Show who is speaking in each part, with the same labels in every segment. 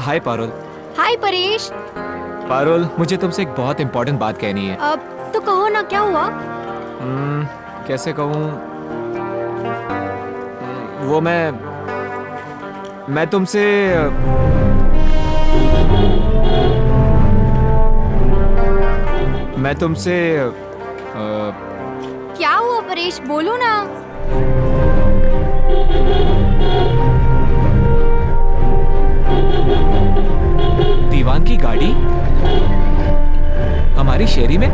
Speaker 1: हाय पारुल।
Speaker 2: हाय परेश।
Speaker 1: पारुल, मुझे तुमसे एक बहुत इम्पोर्टेंट बात कहनी है।
Speaker 2: अब तो कहो ना, क्या हुआ?
Speaker 1: कैसे कहूँ? वो मैं तुमसे
Speaker 2: क्या हुआ परेश, बोलो ना।
Speaker 1: दीवान की गाड़ी हमारी शेरी में।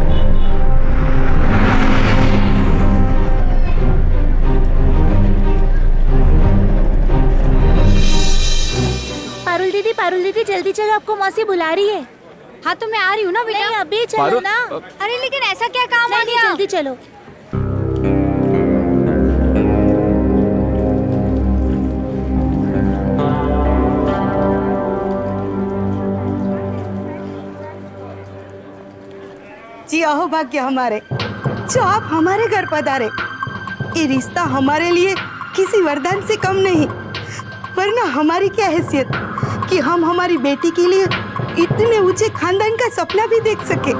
Speaker 3: पारुल दीदी जल्दी चलो, आपको मौसी बुला रही है।
Speaker 2: हाँ तो मैं आ रही हूँ ना बेटा।
Speaker 3: नहीं, अभी चलो ना।
Speaker 2: अरे लेकिन ऐसा क्या काम आ गया?
Speaker 3: जल्दी चलो।
Speaker 4: जी अहो भाग्य हमारे, जो आप हमारे घर पधारे। ये रिश्ता हमारे लिए किसी वरदान से कम नहीं, वरना हमारी क्या हैसियत कि हम हमारी बेटी के लिए इतने ऊंचे खानदान का सपना भी देख सके।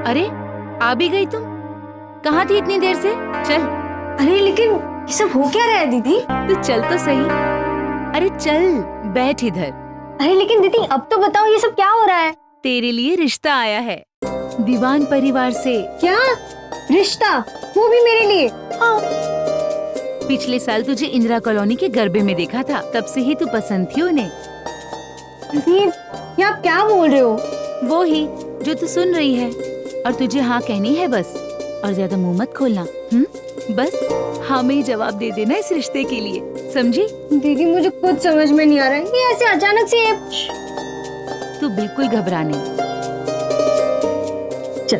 Speaker 3: अरे आ भी गई तुम? कहाँ थी इतनी देर से? चल।
Speaker 2: अरे लेकिन ये सब हो क्या रहा है दीदी?
Speaker 3: तू चल तो सही। अरे चल, बैठ इधर।
Speaker 2: अरे लेकिन दीदी अब तो बताओ, ये सब क्या हो रहा है?
Speaker 3: तेरे लिए रिश्ता आया है दीवान परिवार से।
Speaker 2: क्या रिश्ता? वो भी मेरे लिए?
Speaker 3: हाँ। पिछले साल तुझे इंदिरा कॉलोनी के गरबे में देखा था, तब से ही तू पसंद थी उन्हें।
Speaker 2: दीदी ये आप क्या बोल रहे हो?
Speaker 3: वो ही जो तू सुन रही है, और तुझे हाँ कहनी है बस, और ज्यादा मुंह मत खोलना। बस हाँ में ही जवाब दे देना इस रिश्ते के लिए, समझी?
Speaker 2: दीदी मुझे कुछ समझ में नहीं आ रहा है, ये ऐसे अचानक से।
Speaker 3: तू बिल्कुल घबरा नहीं। चल।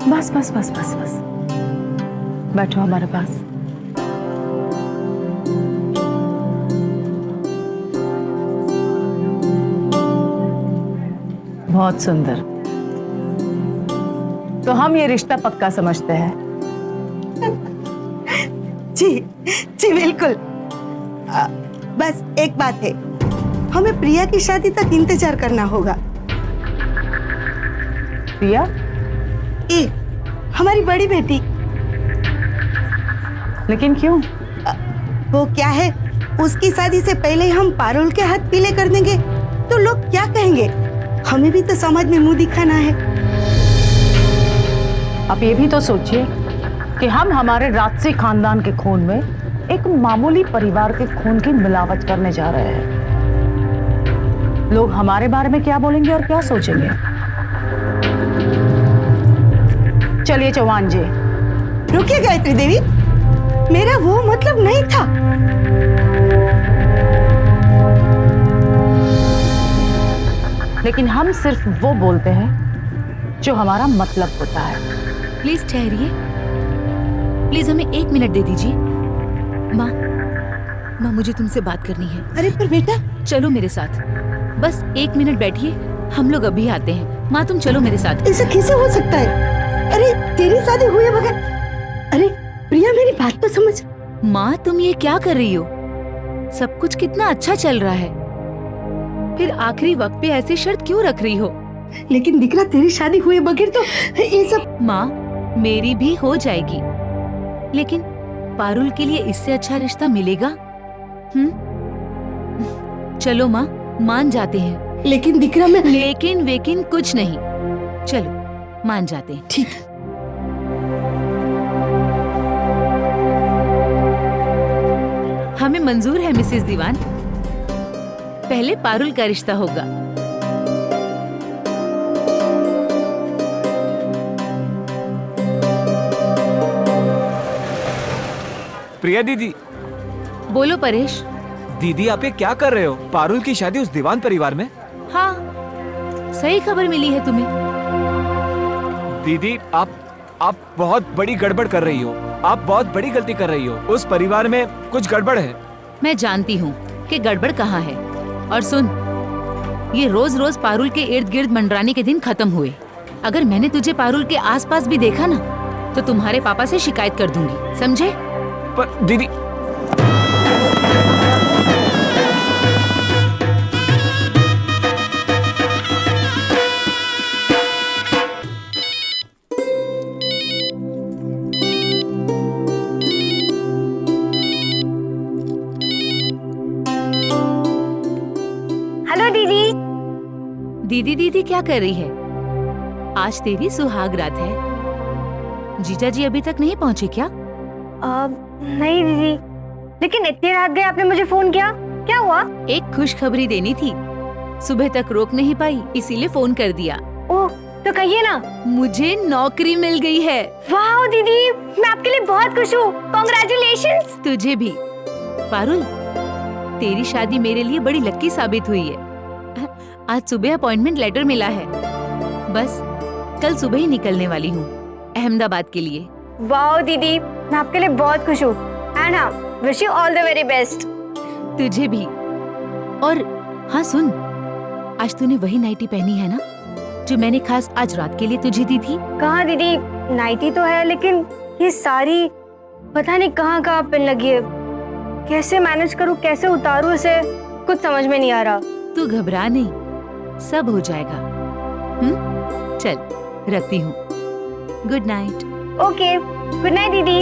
Speaker 5: बस बस बस बस बस, बैठो हमारे पास। बहुत सुंदर। तो हम ये रिश्ता पक्का समझते हैं।
Speaker 4: जी जी बिल्कुल। बस एक बात है, हमें प्रिया की शादी तक इंतजार करना होगा।
Speaker 5: प्रिया?
Speaker 4: ये हमारी बड़ी बेटी।
Speaker 5: लेकिन क्यों?
Speaker 4: वो क्या है, उसकी शादी से पहले हम पारुल के हाथ पीले कर देंगे तो लोग क्या कहेंगे? हमें भी तो समाज में मुंह दिखाना है।
Speaker 5: आप ये भी तो सोचिए कि हम हमारे राजसी खानदान के खून में एक मामूली परिवार के खून की मिलावट करने जा रहे हैं। लोग हमारे बारे में क्या बोलेंगे और क्या सोचेंगे? चलिए चौहान जी।
Speaker 4: रुकिए गायत्री देवी, मेरा वो मतलब नहीं था।
Speaker 5: लेकिन हम सिर्फ वो बोलते हैं जो हमारा मतलब होता है।
Speaker 3: प्लीज ठहरिए, प्लीज हमें 1 मिनट दे दीजिए। माँ, मुझे तुमसे बात करनी है।
Speaker 4: अरे पर बेटा,
Speaker 3: चलो मेरे साथ, बस 1 मिनट बैठिए, हम लोग अभी आते हैं। माँ तुम चलो मेरे साथ।
Speaker 4: ऐसा कैसे हो सकता है? अरे तेरी शादी हुए बगैर। अरे प्रिया मेरी बात तो समझ।
Speaker 3: माँ तुम ये क्या कर रही हो? सब कुछ कितना अच्छा चल रहा है, फिर आखिरी वक्त पे ऐसी शर्त क्यों रख रही हो?
Speaker 4: लेकिन दिकरा, तेरी शादी हुए बगैर तो ये सब।
Speaker 3: माँ मेरी भी हो जाएगी, लेकिन पारुल के लिए इससे अच्छा रिश्ता मिलेगा? चलो माँ, मान जाते हैं।
Speaker 4: लेकिन दिकरा, मैं
Speaker 3: लेकिन वेकिन कुछ नहीं, चलो मान जाते हैं।
Speaker 4: ठीक।
Speaker 3: हमें मंजूर है मिसेस दीवान, पहले पारुल का रिश्ता होगा।
Speaker 1: प्रिया दीदी।
Speaker 3: बोलो परेश।
Speaker 1: दीदी आप ये क्या कर रहे हो? पारुल की शादी उस दीवान परिवार में?
Speaker 3: हाँ, सही खबर मिली है तुम्हें।
Speaker 1: दीदी आप बहुत बड़ी गड़बड़ कर रही हो। आप बहुत बड़ी गलती कर रही हो। उस परिवार में कुछ गड़बड़ है।
Speaker 3: मैं जानती हूँ कि गड़बड़ कहाँ है। और सुन, ये रोज रोज पारुल के इर्द गिर्द मंडराने के दिन खत्म हुए। अगर मैंने तुझे पारुल के आसपास भी देखा ना, तो तुम्हारे पापा से शिकायत कर दूंगी, समझे?
Speaker 1: पर दीदी,
Speaker 2: हेलो दीदी।
Speaker 3: दीदी दीदी क्या कर रही है? आज तेरी सुहाग रात है। जीजा जी अभी तक नहीं पहुँचे क्या?
Speaker 2: नहीं दीदी, लेकिन इतनी रात गए आपने मुझे फोन किया, क्या हुआ?
Speaker 3: एक खुशखबरी देनी थी। सुबह तक रोक नहीं पाई, इसीलिए फोन कर दिया।
Speaker 2: ओह, तो कहिए ना।
Speaker 3: मुझे नौकरी मिल गई है।
Speaker 2: वाह दीदी, मैं आपके लिए बहुत खुश हूँ। कॉन्ग्रेचुलेशंस।
Speaker 3: तुझे भी। पारुल, तेरी शादी मेरे लिए बड़ी लक्की साबित हुई है। आज सुबह अपॉइंटमेंट लेटर मिला है। बस कल सुबह ही निकलने वाली हूँ अहमदाबाद के लिए।
Speaker 2: वाह दीदी, मैं आपके लिए बहुत खुश हूँ। एंड हाँ, wish you all the very best.
Speaker 3: तुझे भी। और हाँ सुन, आज तूने वही नाइटी पहनी है ना जो मैंने खास आज रात के लिए तुझे दी थी?
Speaker 2: कहाँ दीदी, नाइटी तो है, लेकिन ये सारी पता नहीं कहाँ कहाँ पिन लगी है। कैसे मैनेज करूँ, कैसे उतारूँ इसे, कुछ समझ में नहीं आ रहा।
Speaker 3: तू घबरा नहीं, सब हो जाएगा। चल रखती हूँ। Good night.
Speaker 2: Okay, good night दीदी।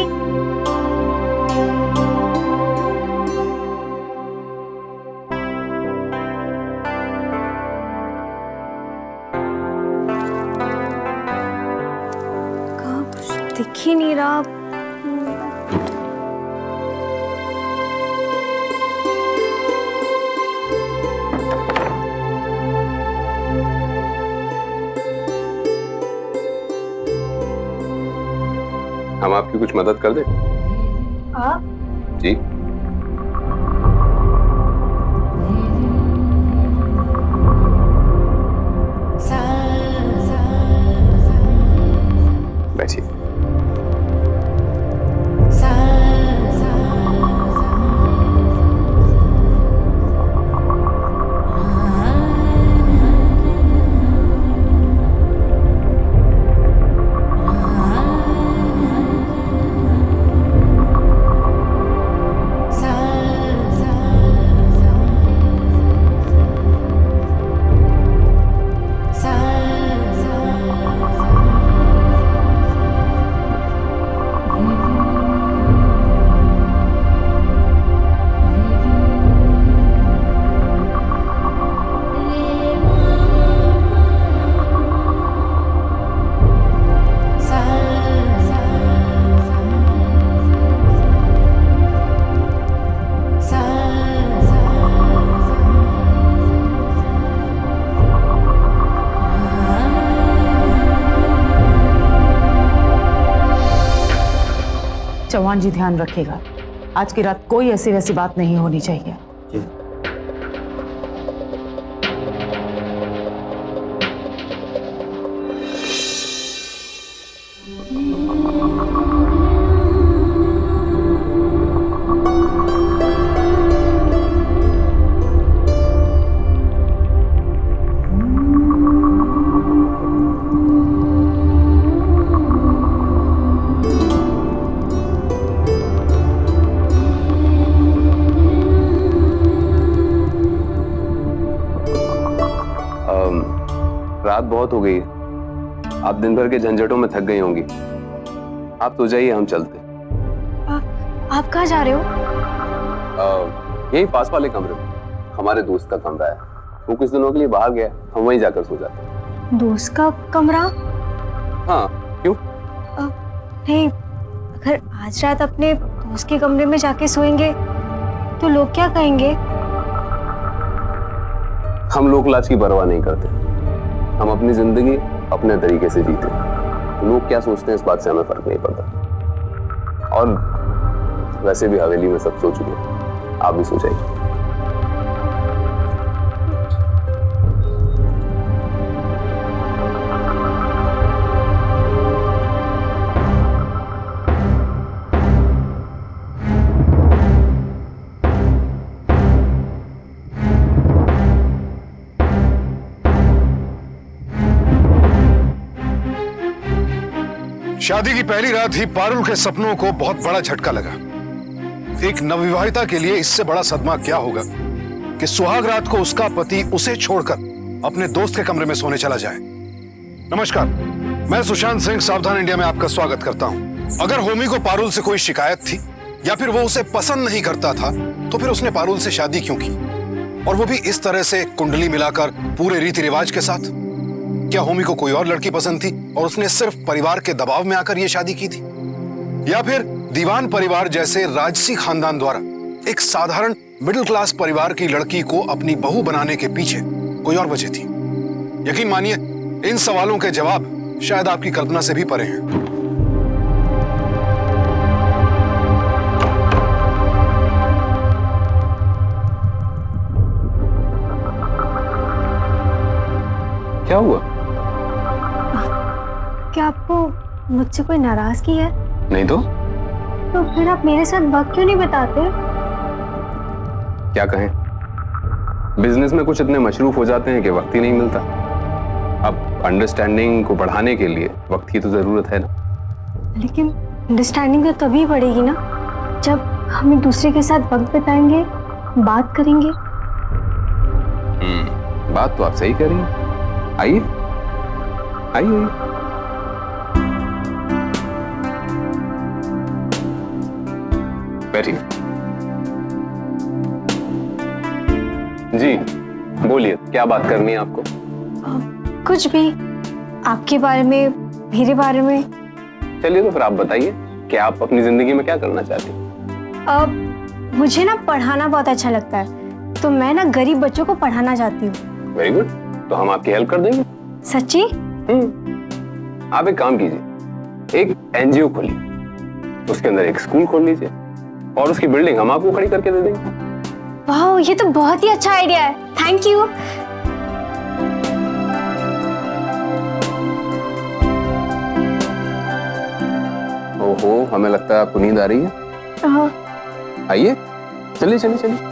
Speaker 2: कहाँ कुछ दिख ही नहीं रहा।
Speaker 6: हम आपकी कुछ मदद कर दें?
Speaker 2: आप?
Speaker 6: जी। बैठिए।
Speaker 5: चौहान जी ध्यान रखिएगा, आज की रात कोई ऐसी वैसी बात नहीं होनी चाहिए।
Speaker 6: रात बहुत हो गई, आप दिन भर के झंझटों में थक गई होंगी। आप तो जाइए, हम चलते।
Speaker 2: आप कहाँ जा रहे हो?
Speaker 6: यही पास वाले कमरे में हमारे दोस्त का कमरा है, वो कुछ दिनों के लिए बाहर गया, हम वहीं जाकर सो जाते हैं।
Speaker 2: दोस्त का कमरा?
Speaker 6: हाँ, क्यों?
Speaker 2: नहीं, अगर आज रात अपने दोस्त के कमरे में जाके सोएंगे तो लोग क्या कहेंगे?
Speaker 6: हम लोग लाज की परवाह नहीं करते, हम अपनी जिंदगी अपने तरीके से जीते। लोग क्या सोचते हैं इस बात से हमें फर्क नहीं पड़ता। और वैसे भी हवेली में सब सो चुके हैं, आप भी सो जाइए।
Speaker 7: शादी की पहली रात ही पारुल के सपनों को बहुत बड़ा झटका लगा। एक नवविवाहिता के लिए इससे बड़ा सदमा क्या होगा कि सुहाग रात को उसका पति उसे छोड़कर अपने दोस्त के कमरे में सोने चला जाए। नमस्कार, मैं सुशांत सिंह सावधान इंडिया में आपका स्वागत करता हूं। अगर होमी को पारुल से कोई शिकायत थी या फिर वो उसे पसंद नहीं करता था तो फिर उसने पारुल से शादी क्यों की, और वो भी इस तरह से कुंडली मिलाकर पूरे रीति रिवाज के साथ? क्या होमी को कोई और लड़की पसंद थी और उसने सिर्फ परिवार के दबाव में आकर यह शादी की थी, या फिर दीवान परिवार जैसे राजसी खानदान द्वारा एक साधारण मिडिल क्लास परिवार की लड़की को अपनी बहू बनाने के पीछे कोई और वजह थी? यकीन मानिए, इन सवालों के जवाब शायद आपकी कल्पना से भी परे हैं।
Speaker 6: क्या हुआ?
Speaker 2: क्या आपको मुझसे कोई नाराजगी है?
Speaker 6: नहीं तो
Speaker 2: फिर आप मेरे साथ वक्त क्यों नहीं बिताते?
Speaker 6: क्या कहें, बिजनेस में कुछ इतने मशरूफ हो जाते हैं कि वक्त ही नहीं मिलता। अब अंडरस्टैंडिंग को बढ़ाने के लिए वक्त की तो जरूरत है ना।
Speaker 2: लेकिन अंडरस्टैंडिंग तो तभी बढ़ेगी ना जब हम एक दूसरे के साथ वक्त बिताएंगे, बात करेंगे।
Speaker 6: बात तो आप सही कह रही हैं। आइए आइए। बैठिए। जी बोलिए, क्या बात करनी है आपको?
Speaker 2: कुछ भी, आपके बारे में, मेरे बारे में।
Speaker 6: चलिए तो फिर आप बताइए कि आप अपनी जिंदगी में क्या करना चाहती हैं?
Speaker 2: मुझे ना पढ़ाना बहुत अच्छा लगता है, तो मैं ना गरीब बच्चों को पढ़ाना चाहती हूँ।
Speaker 6: वेरी गुड, तो हम आपकी हेल्प कर देंगे।
Speaker 2: सच्ची?
Speaker 6: आप एक काम कीजिए, एक एनजीओ खोलिए, उसके अंदर एक स्कूल खोल लीजिए और उसकी बिल्डिंग हम आपको खड़ी करके दे देंगे।
Speaker 2: वाह, ये तो बहुत ही अच्छा आइडिया है, थैंक यू।
Speaker 6: ओहो, हमें लगता है आपको नींद आ रही है। आइए, चलिए चलिए चलिए।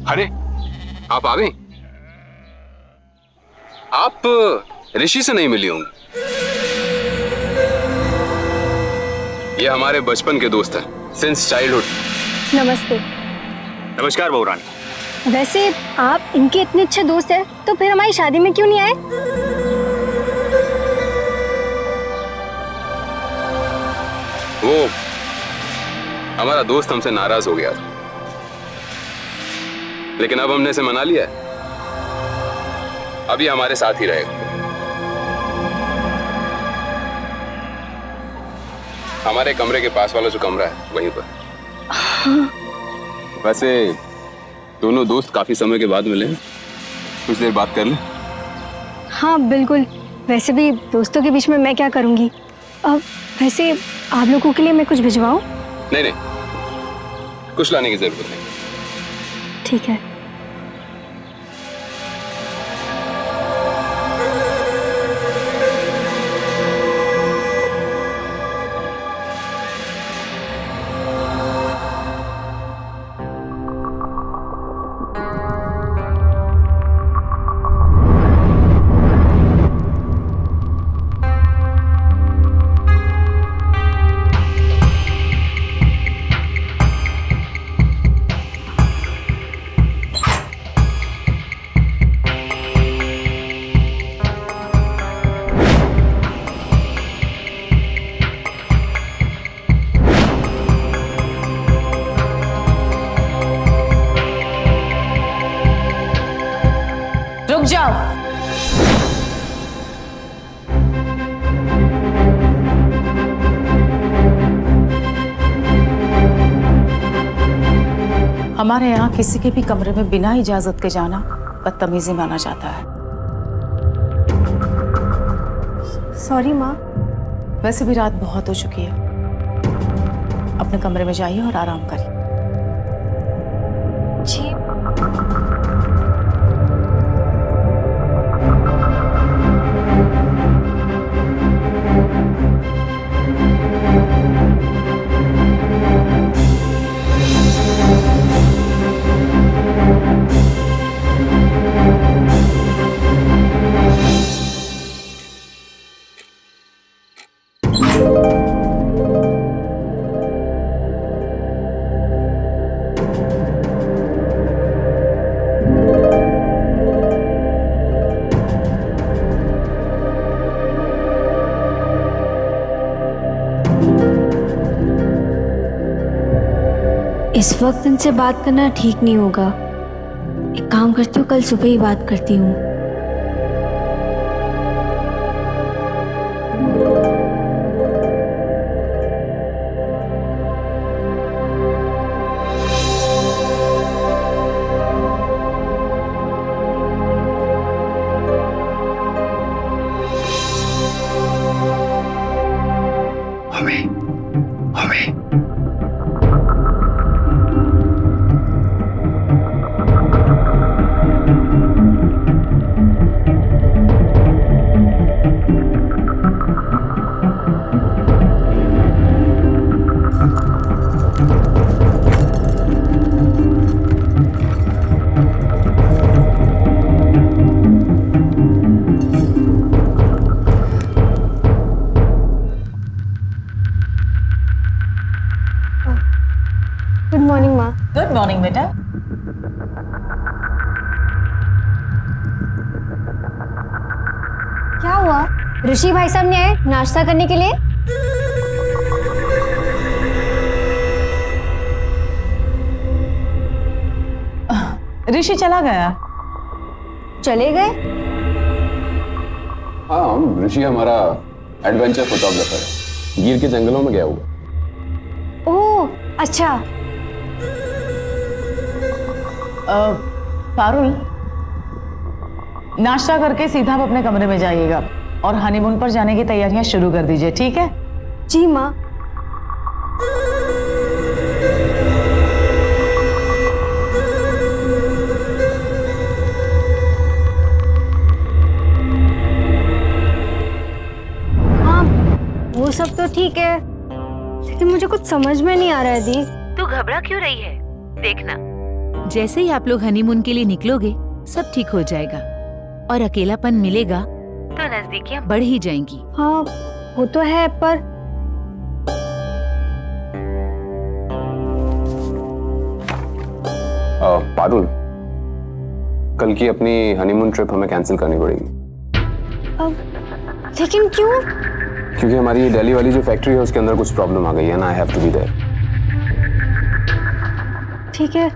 Speaker 6: अरे आप आ गई? आप ऋषि से नहीं मिली होंगी? ये हमारे बचपन के दोस्त हैं, सिंस चाइल्डहुड।
Speaker 2: नमस्ते।
Speaker 8: नमस्कार बहू रानी।
Speaker 2: वैसे आप इनके इतने अच्छे दोस्त हैं, तो फिर हमारी शादी में क्यों नहीं आए?
Speaker 6: वो हमारा दोस्त हमसे नाराज हो गया था, लेकिन अब हमने इसे मना लिया है। अभी हमारे साथ ही रहेगा। हमारे कमरे के पास वाला जो कमरा है वहीं पर। वैसे दोनों दोस्त काफी समय के बाद मिले हैं, कुछ देर बात कर लें?
Speaker 2: हाँ बिल्कुल। वैसे भी दोस्तों के बीच में मैं क्या करूँगी। अब वैसे आप लोगों के लिए मैं कुछ भिजवाऊँ?
Speaker 6: नहीं नहीं, कुछ लाने की जरूरत नहीं।
Speaker 2: ठीक है।
Speaker 5: हमारे यहाँ किसी के भी कमरे में बिना इजाजत के जाना बदतमीजी माना जाता है।
Speaker 2: सॉरी माँ।
Speaker 5: वैसे भी रात बहुत हो चुकी है, अपने कमरे में जाइए और आराम करिए।
Speaker 2: जी।
Speaker 9: इस वक्त इनसे बात करना ठीक नहीं होगा। एक काम करती हूँ, कल सुबह ही बात करती हूँ।
Speaker 2: गुड मॉर्निंग माँ।
Speaker 5: गुड मॉर्निंग बेटा।
Speaker 2: क्या हुआ? ऋषि भाई साहब ने आए नाश्ता करने के लिए?
Speaker 5: ऋषि चला गया।
Speaker 2: चले गए?
Speaker 6: हाँ, ऋषि हमारा एडवेंचर फोटोग्राफर है, गिर के जंगलों में गया हुआ।
Speaker 2: ओह अच्छा।
Speaker 5: पारुल, नाश्ता करके सीधा आप अपने कमरे में जाइएगा और हनीमून पर जाने की तैयारियां शुरू कर दीजिए, ठीक है?
Speaker 2: जी माँ। हाँ, वो सब तो ठीक है, लेकिन मुझे कुछ समझ में नहीं आ रहा है दी।
Speaker 3: तू घबरा क्यों रही है? देखना, जैसे ही आप लोग हनीमून के लिए निकलोगे सब ठीक हो जाएगा और अकेलापन मिलेगा तो नजदीकियां बढ़ ही जाएंगी।
Speaker 2: हाँ वो तो है, पर
Speaker 6: पारुल, कल की अपनी हनीमून ट्रिप हमें कैंसिल करनी पड़ेगी।
Speaker 2: लेकिन क्यों?
Speaker 6: क्योंकि हमारी दिल्ली वाली जो फैक्ट्री है उसके अंदर कुछ प्रॉब्लम आ गई है ना, I have to be there.
Speaker 2: ठीक है,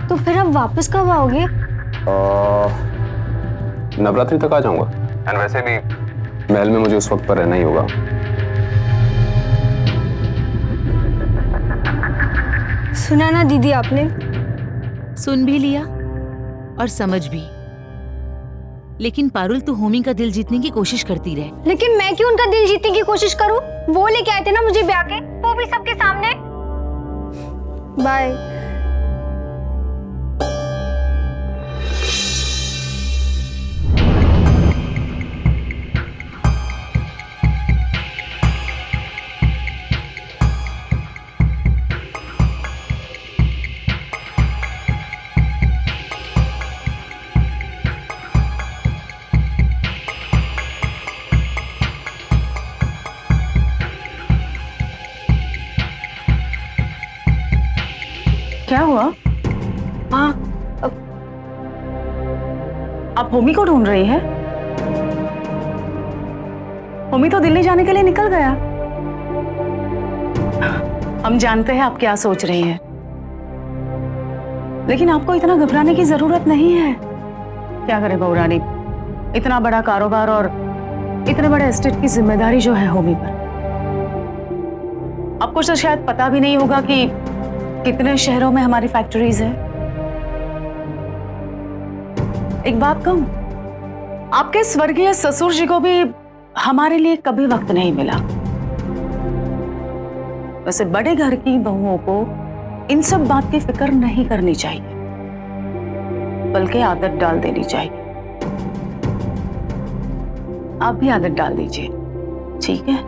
Speaker 2: तो फिर अब वापस कब आओगे?
Speaker 6: नवरात्रि तक आ जाऊंगा। एंड वैसे भी महल में मुझे उस वक्त पर रहना ही होगा।
Speaker 2: सुना ना दीदी आपने?
Speaker 3: सुन भी लिया और समझ भी, लेकिन पारुल तू होमी का दिल जीतने की कोशिश करती रहे।
Speaker 2: लेकिन मैं क्यों उनका दिल जीतने की कोशिश करूं? वो लेके आए थे ना मुझे ब्याह के, वो भी सबके सामने। बाय।
Speaker 5: क्या हुआ?
Speaker 2: हाँ,
Speaker 5: आप होमी को ढूंढ रही है? होमी तो दिल्ली जाने के लिए निकल गया। हम जानते हैं आप क्या सोच रही हैं, लेकिन आपको इतना घबराने की जरूरत नहीं है। क्या करे बहू रानी, इतना बड़ा कारोबार और इतने बड़े एस्टेट की जिम्मेदारी जो है होमी पर। आपको तो शायद पता भी नहीं होगा कि कितने शहरों में हमारी फैक्ट्रीज है। एक बात कहूं, आपके स्वर्गीय ससुर जी को भी हमारे लिए कभी वक्त नहीं मिला। वैसे बड़े घर की बहुओं को इन सब बात की फिक्र नहीं करनी चाहिए, बल्कि आदत डाल देनी चाहिए। आप भी आदत डाल दीजिए, ठीक है?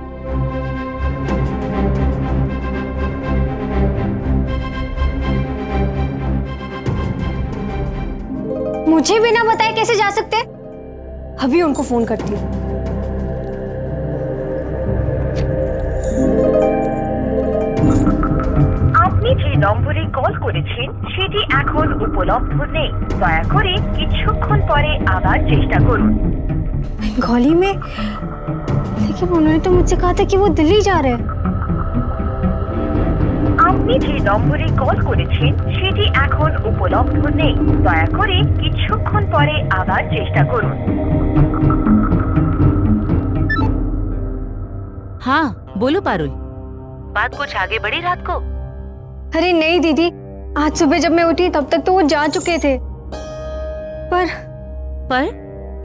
Speaker 2: मुझे बिना बताए कैसे जा सकते? अभी उनको फोन करती हूँ।
Speaker 10: আপনি যে নম্বরে কল করেছেন সেটি এখন উপলব্ধ নেই, দয়া করে কিছুক্ষণ পরে আবার চেষ্টা করুন।
Speaker 2: बंगाली में? लेकिन उन्होंने तो मुझसे कहा था कि वो दिल्ली जा रहे हैं।
Speaker 10: আপনি যে নম্বরে কল করেছেন সেটি এখন উপলব্ধ নেই, দয়া করে কিছুক্ষণ পরে আবার চেষ্টা করুন।
Speaker 3: हाँ बोलो पारुल, बात कुछ आगे बढ़ी रात को?
Speaker 2: अरे नहीं दीदी, आज सुबह जब मैं उठी तब तक तो वो जा चुके थे। पर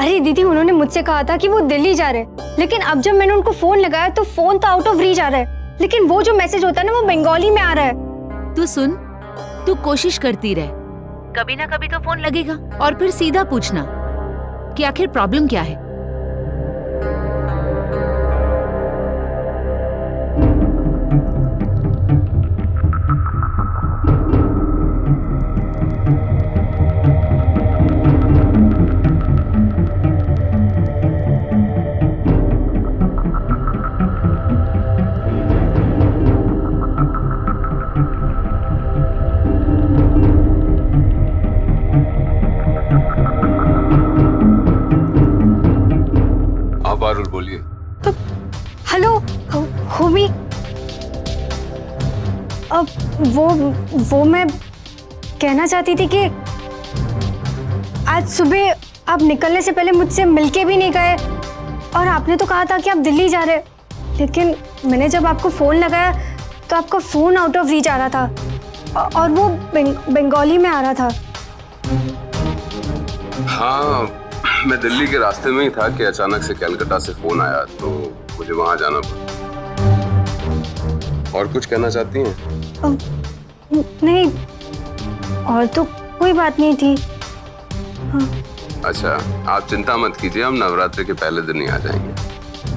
Speaker 2: अरे दीदी, उन्होंने मुझसे कहा था कि वो दिल्ली जा रहे, लेकिन अब जब मैंने उनको फोन लगाया तो फोन तो आउट ऑफ रीच आ रहा है, लेकिन वो जो मैसेज होता है ना वो बंगाली में आ रहा है।
Speaker 3: तू सुन, तू कोशिश करती रह, कभी ना कभी तो फोन लगेगा। और फिर सीधा पूछना कि आखिर प्रॉब्लम क्या है।
Speaker 6: पारुल बोलिए।
Speaker 2: हेलो होमी, अब वो मैं कहना चाहती थी कि आज सुबह आप निकलने से पहले मुझसे मिलके भी नहीं गए, और आपने तो कहा था कि आप दिल्ली जा रहे, लेकिन मैंने जब आपको फ़ोन लगाया तो आपका फ़ोन आउट ऑफ रीच आ रहा था और वो बंगाली में आ रहा था।
Speaker 6: हाँ, मैं दिल्ली के रास्ते में ही था कि अचानक से कलकत्ता से फोन आया, तो मुझे वहां जाना पड़ा। और कुछ कहना चाहती हैं?
Speaker 2: नहीं, और तो कोई बात नहीं थी। हाँ।
Speaker 6: अच्छा, आप चिंता मत कीजिए, हम नवरात्रि के पहले दिन ही आ जाएंगे,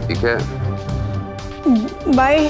Speaker 6: ठीक है?
Speaker 2: बाय।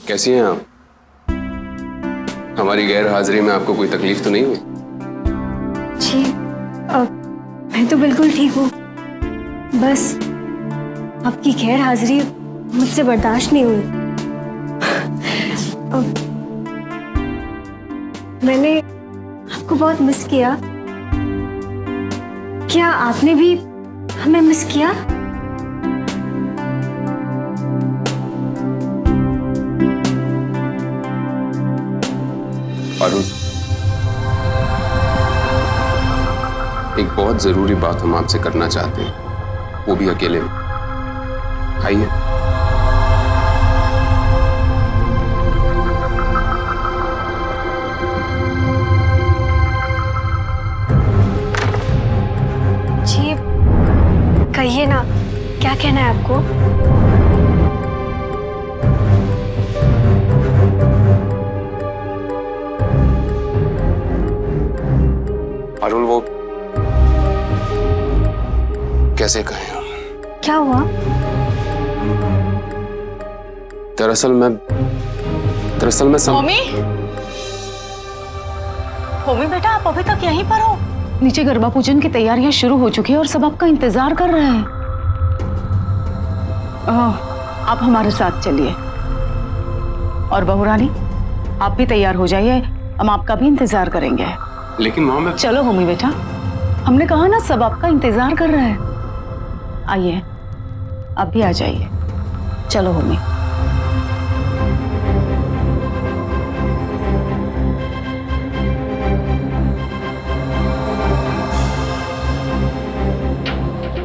Speaker 6: कैसी हैं आप? हमारी गैर हाजिरी में आपको कोई तकलीफ तो नहीं हुई?
Speaker 2: जी, मैं तो बिल्कुल ठीक हूँ, बस आपकी गैर हाजिरी मुझसे बर्दाश्त नहीं हुई। मैंने आपको बहुत मिस किया। क्या आपने भी हमें मिस किया?
Speaker 6: पारुल, एक बहुत जरूरी बात हम आपसे करना चाहते हैं, वो भी अकेले में। आइए।
Speaker 2: जी, कहिए ना, क्या कहना है आपको?
Speaker 6: पारुल, वो कैसे कहें हम?
Speaker 2: क्या हुआ?
Speaker 6: दरअसल मैं
Speaker 5: होमी बेटा, आप अभी तक यहीं पर हो? नीचे गरबा पूजन की तैयारियां शुरू हो चुकी है और सब आपका इंतजार कर रहे हैं। आप हमारे साथ चलिए। और बहू रानी, आप भी तैयार हो जाइए, हम आपका भी इंतजार करेंगे।
Speaker 6: लेकिन माँ मैं...
Speaker 5: चलो होमी बेटा, हमने कहा ना सब आपका इंतजार कर रहे हैं। आइए, आप भी आ जाइए। चलो होमी।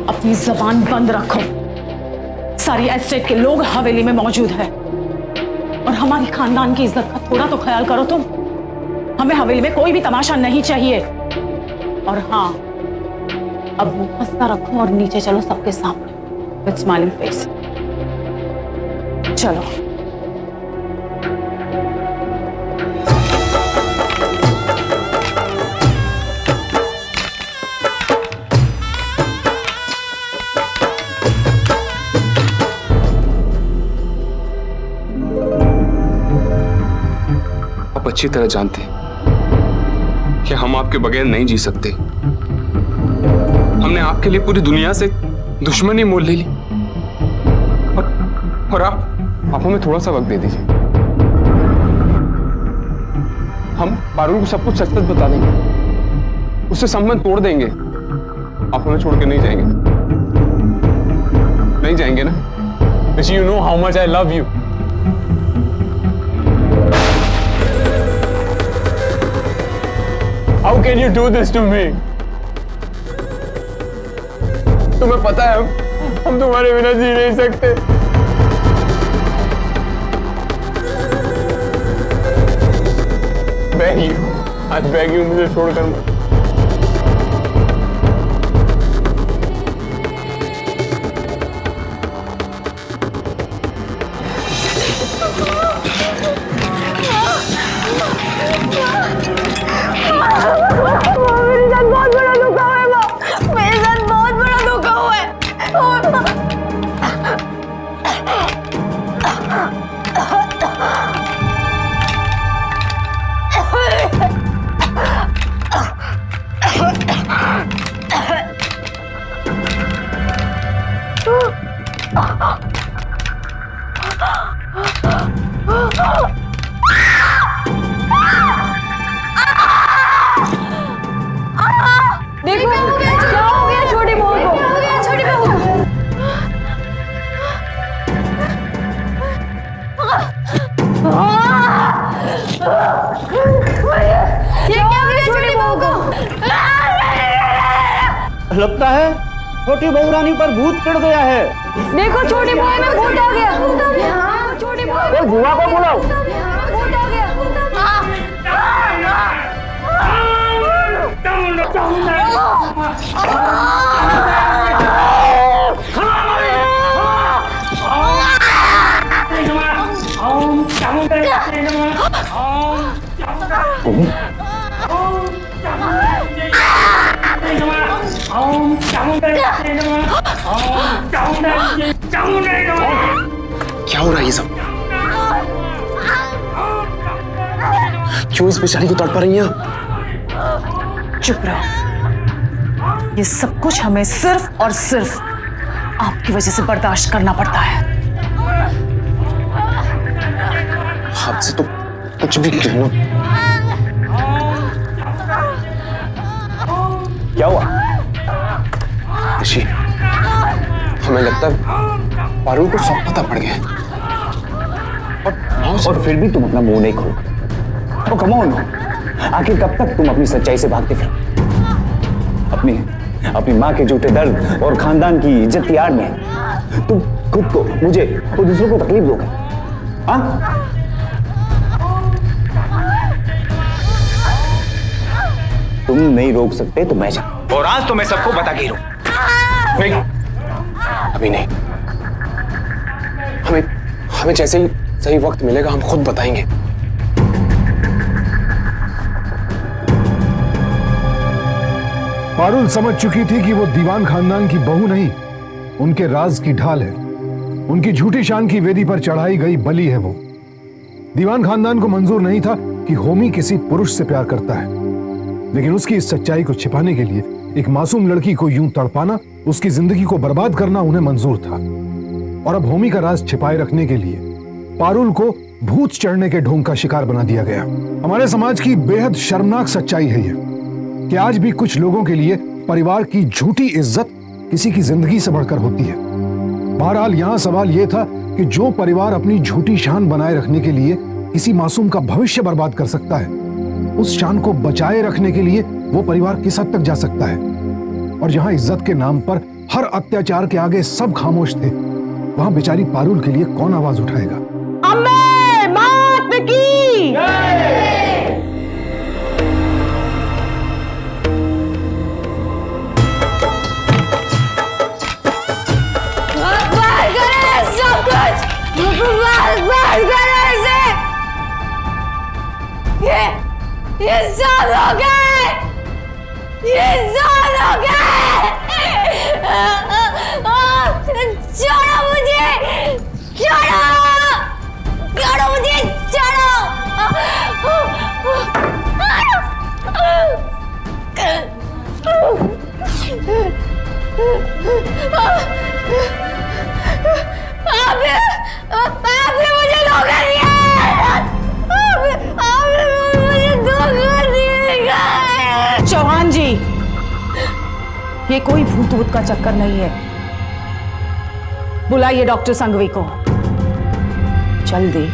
Speaker 5: अपनी जबान बंद रखो। सारी एस्टेट के लोग हवेली में मौजूद है और हमारी खानदान की इज्जत का थोड़ा तो ख्याल करो तुम। हमें हवेली में कोई भी तमाशा नहीं चाहिए। और हाँ, अब मुंह हंसता रखो और नीचे चलो सबके सामने विद स्माइलिंग फेस। चलो।
Speaker 6: आप अच्छी तरह जानते हैं कि हम आपके बगैर नहीं जी सकते। हमने आपके लिए पूरी दुनिया से दुश्मनी मोल ले ली। और आप हमें थोड़ा सा वक्त दे दीजिए। हम पारुल को सब कुछ सच सच बता देंगे, उससे संबंध तोड़ देंगे। आप हमें छोड़ के नहीं जाएंगे? नहीं जाएंगे ना? You know how much I love you. How can you do this to me? तुम्हें पता है हम तुम्हारे बिना जी नहीं सकते। Beg you, I beg you, मुझे छोड़कर मत।
Speaker 2: मेरे साथ बहुत बड़ा धोखा हुआ है माँ, मेरे साथ बहुत बड़ा धोखा हुआ है। देखो क्या हो गया छोटी बहू को, क्या हो गया छोटी बहू को? ये क्या हो गया छोटी बहू को?
Speaker 11: लगता है छोटी बहू रानी पर भूत चढ़ गया है।
Speaker 2: देखो छोटी बहू में भूत आ गया। छोटी बहू
Speaker 11: बुआ को बुलाओ।
Speaker 2: भूत आ गया।
Speaker 6: क्या हो रहा है ये सब? क्यों इस बेचारी को तड़पा रही हैं?
Speaker 5: चुप रहो। ये सब कुछ हमें सिर्फ और सिर्फ आपकी वजह से बर्दाश्त करना पड़ता है।
Speaker 6: आपसे तो कुछ भी कहना। क्या हुआ? ऋषि, हमें लगता है पारुल को सब पता पड़ गया।
Speaker 11: और फिर भी तुम अपना मुंह नहीं खोल। तो कम ऑन, आखिर कब तक तुम अपनी सच्चाई से भागते फिरो? अपनी माँ के झूठे दर्द और खानदान की इज्जत की आड़ में तुम खुद को, मुझे और दूसरों को तकलीफ दोगे। हाँ? तुम नहीं रोक सकते तो मैं जाऊं।
Speaker 1: और आज तो मैं सबको बता के रहूं।
Speaker 6: नहीं, अभी नहीं। हमें जैसे ही सही वक्त मिलेगा हम खुद बताएंगे।
Speaker 7: पारुल समझ चुकी थी कि वो दीवान खानदान की बहू नहीं, उनके राज की ढाल है। उनकी झूठी शान की वेदी पर चढ़ाई गई बलि है वो। दीवान खानदान को मंजूर नहीं था कि होमी किसी पुरुष से प्यार करता है। लेकिन उसकी इस सच्चाई को छिपाने के लिए एक मासूम लड़की को यूं तड़पाना, उसकी जिंदगी को बर्बाद करना उन्हें मंजूर था। और अब होमी का राज छिपाए रखने के लिए पारुल को भूत चढ़ने के ढोंग का शिकार बना दिया गया। हमारे समाज की बेहद शर्मनाक सच्चाई है ये कि आज भी कुछ लोगों के लिए परिवार की झूठी इज्जत किसी की जिंदगी से बढ़कर होती है। बहरहाल यहाँ सवाल यह था कि जो परिवार अपनी झूठी शान बनाए रखने के लिए किसी मासूम का भविष्य बर्बाद कर सकता है, उस शान को बचाए रखने के लिए वो परिवार किस हद तक जा सकता है। और जहां इज्जत के नाम पर हर अत्याचार के आगे सब खामोश थे, वहां बेचारी पारुल के लिए कौन आवाज उठाएगा?
Speaker 5: अम्मे मात की
Speaker 2: ये साल हो गए, ये साल हो गए। छोड़ो मुझे, छोड़ो, छोड़ो मुझे, छोड़ो। आपने मुझे धोखा दिया, आपने मुझे धोखा दिया।
Speaker 5: चौहान जी, ये कोई भूत भूत का चक्कर नहीं है। बुलाइए डॉक्टर संघवी को जल्दी।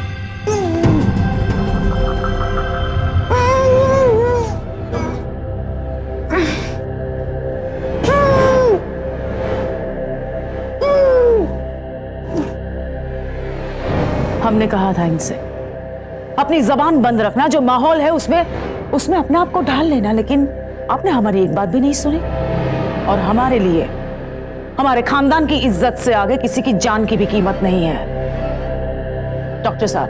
Speaker 5: हमने कहा था इनसे अपनी जबान बंद रखना, जो माहौल है उसमें अपने आप को ढाल लेना, लेकिन आपने हमारी एक बात भी नहीं सुनी। और हमारे लिए हमारे खानदान की इज्जत से आगे किसी की जान की भी कीमत नहीं है। डॉक्टर साहब,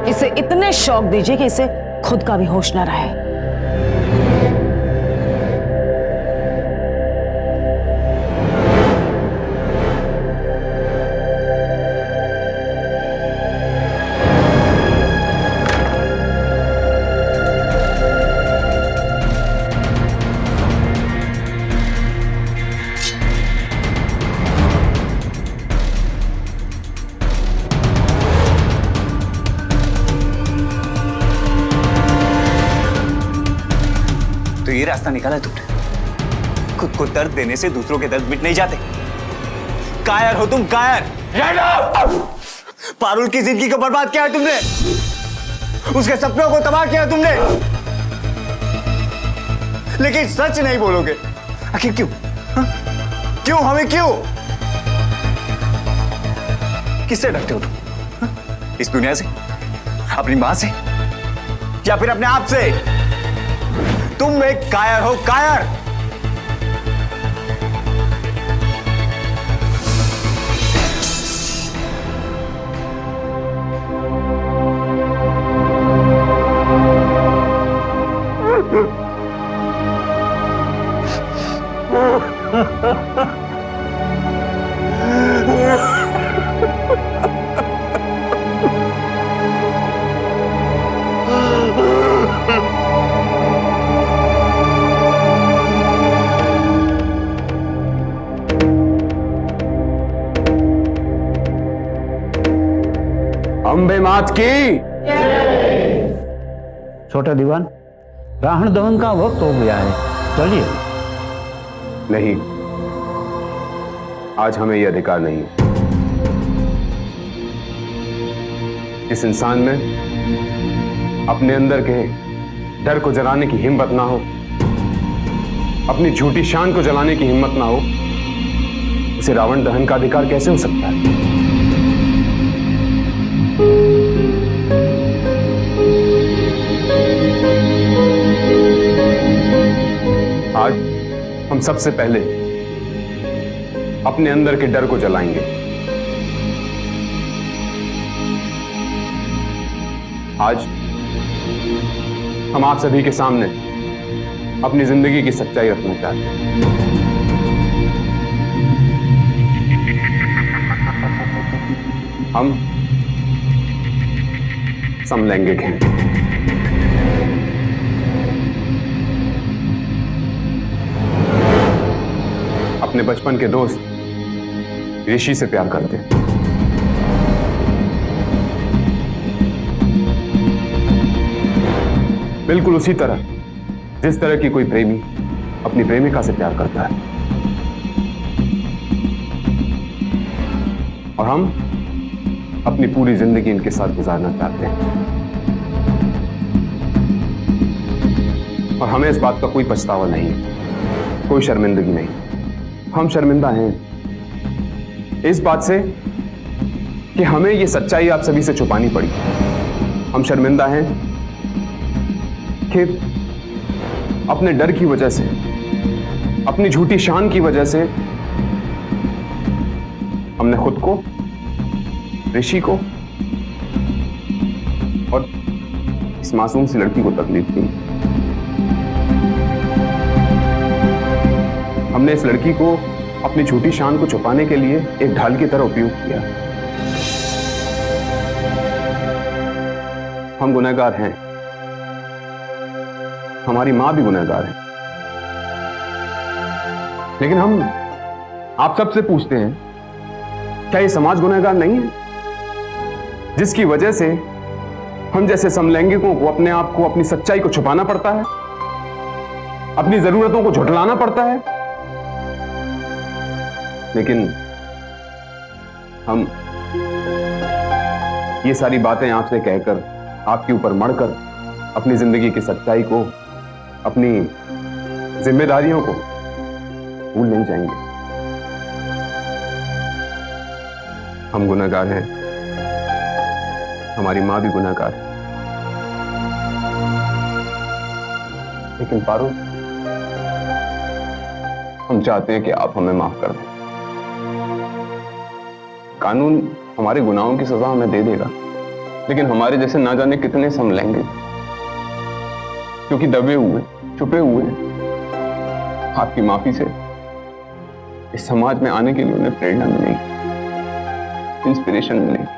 Speaker 5: इसे इतने शौक दीजिए कि इसे खुद का भी होश न रहे।
Speaker 11: तो ये रास्ता निकाला है तुमने। खुद को दर्द देने से दूसरों के दर्द मिट नहीं जाते। कायर हो तुम, कायर। पारुल की जिंदगी को बर्बाद किया है तुमने, उसके सपनों को तबाह किया तुमने, लेकिन सच नहीं बोलोगे। आखिर क्यों? क्यों? हमें क्यों? किससे डरते हो तुम? इस दुनिया से, अपनी मां से, या फिर अपने आप से? तुम एक कायर हो, कायर।
Speaker 6: अम्बे मात की।
Speaker 12: छोटा दीवान, रावण दहन का वक्त हो गया है, चलिए।
Speaker 6: नहीं, आज हमें यह अधिकार नहीं है। जिस इंसान में अपने अंदर के डर को जलाने की हिम्मत ना हो, अपनी झूठी शान को जलाने की हिम्मत ना हो, उसे रावण दहन का अधिकार कैसे हो सकता है? आज हम सबसे पहले अपने अंदर के डर को जलाएंगे। आज हम आप सभी के सामने अपनी जिंदगी की सच्चाई रखना चाहते हैं। हम समलैंगिक हैं। अपने बचपन के दोस्त ऋषि से प्यार करते हैं। बिल्कुल उसी तरह जिस तरह की कोई प्रेमी अपनी प्रेमिका से प्यार करता है। और हम अपनी पूरी जिंदगी इनके साथ गुजारना चाहते हैं और हमें इस बात का कोई पछतावा नहीं है, कोई शर्मिंदगी नहीं। हम शर्मिंदा हैं इस बात से कि हमें ये सच्चाई आप सभी से छुपानी पड़ी। हम शर्मिंदा हैं कि अपने डर की वजह से, अपनी झूठी शान की वजह से हमने खुद को, ऋषि को और इस मासूम सी लड़की को तकलीफ दी। हमने इस लड़की को अपनी झूठी शान को छुपाने के लिए एक ढाल की तरह उपयोग किया। हम गुनहगार हैं, हमारी मां भी गुनहगार है, लेकिन हम आप सबसे पूछते हैं, क्या ये समाज गुनहगार नहीं है, जिसकी वजह से हम जैसे समलैंगिकों को अपने आप को, अपनी सच्चाई को छुपाना पड़ता है, अपनी जरूरतों को झुठलाना पड़ता है? लेकिन हम ये सारी बातें आपसे कहकर, आपके ऊपर मढ़कर अपनी जिंदगी की सच्चाई को, अपनी जिम्मेदारियों को भूल नहीं जाएंगे। हम गुनहगार हैं, हमारी मां भी गुनहगार है, लेकिन पारुल, हम चाहते हैं कि आप हमें माफ कर दें। कानून हमारे गुनाहों की सजा हमें दे देगा, लेकिन हमारे जैसे ना जाने कितने समलैंगिक, क्योंकि दबे हुए, छुपे हुए, आपकी माफी से इस समाज में आने के लिए उन्हें प्रेरणा मिलेगी, इंस्पिरेशन मिलेगी।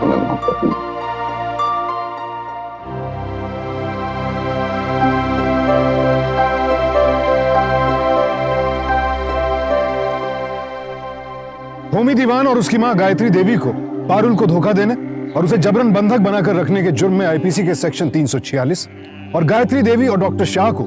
Speaker 6: हमें माफ कर दीजिए।
Speaker 7: होमी दीवान और उसकी मां गायत्री देवी को पारुल को धोखा देने और उसे जबरन बंधक बनाकर रखने के जुर्म में आईपीसी के सेक्शन 346 और गायत्री देवी और डॉक्टर शाह को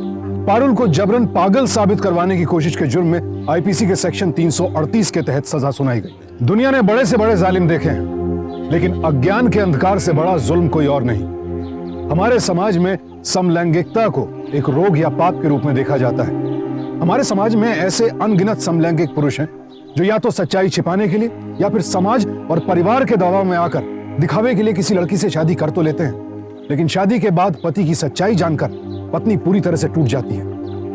Speaker 7: पारुल को जबरन पागल साबित करवाने की कोशिश के जुर्म में आईपीसी के सेक्शन 338 के तहत सजा सुनाई गई। दुनिया ने बड़े से बड़े जालिम देखे हैं, लेकिन अज्ञान के अंधकार से बड़ा जुल्म कोई और नहीं। हमारे समाज में समलैंगिकता को एक रोग या पाप के रूप में देखा जाता है। हमारे समाज में ऐसे अनगिनत समलैंगिक पुरुष हैं जो या तो सच्चाई छिपाने के लिए या फिर समाज और परिवार के दबाव में आकर दिखावे के लिए किसी लड़की से शादी कर तो लेते हैं, लेकिन शादी के बाद पति की सच्चाई जानकर पत्नी पूरी तरह से टूट जाती है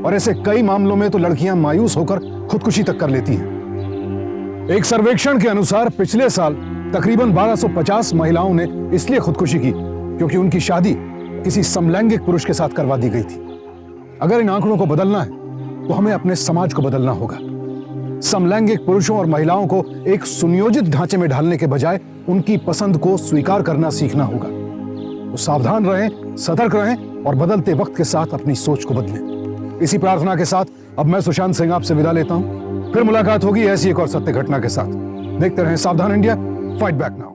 Speaker 7: और ऐसे कई मामलों में तो लड़कियां मायूस होकर खुदकुशी तक कर लेती हैं। एक सर्वेक्षण के अनुसार पिछले साल तकरीबन 1250 महिलाओं ने इसलिए खुदकुशी की क्योंकि उनकी शादी किसी समलैंगिक पुरुष के साथ करवा दी गई थी। अगर इन आंकड़ों को बदलना है तो हमें अपने समाज को बदलना होगा। समलैंगिक पुरुषों और महिलाओं को एक सुनियोजित ढांचे में ढालने के बजाय उनकी पसंद को स्वीकार करना सीखना होगा। तो सावधान रहें, सतर्क रहें और बदलते वक्त के साथ अपनी सोच को बदलें। इसी प्रार्थना के साथ अब मैं सुशांत सिंह आपसे विदा लेता हूं। फिर मुलाकात होगी ऐसी एक और सत्य घटना के साथ। देखते रहें सावधान इंडिया, फाइट बैक नाउ।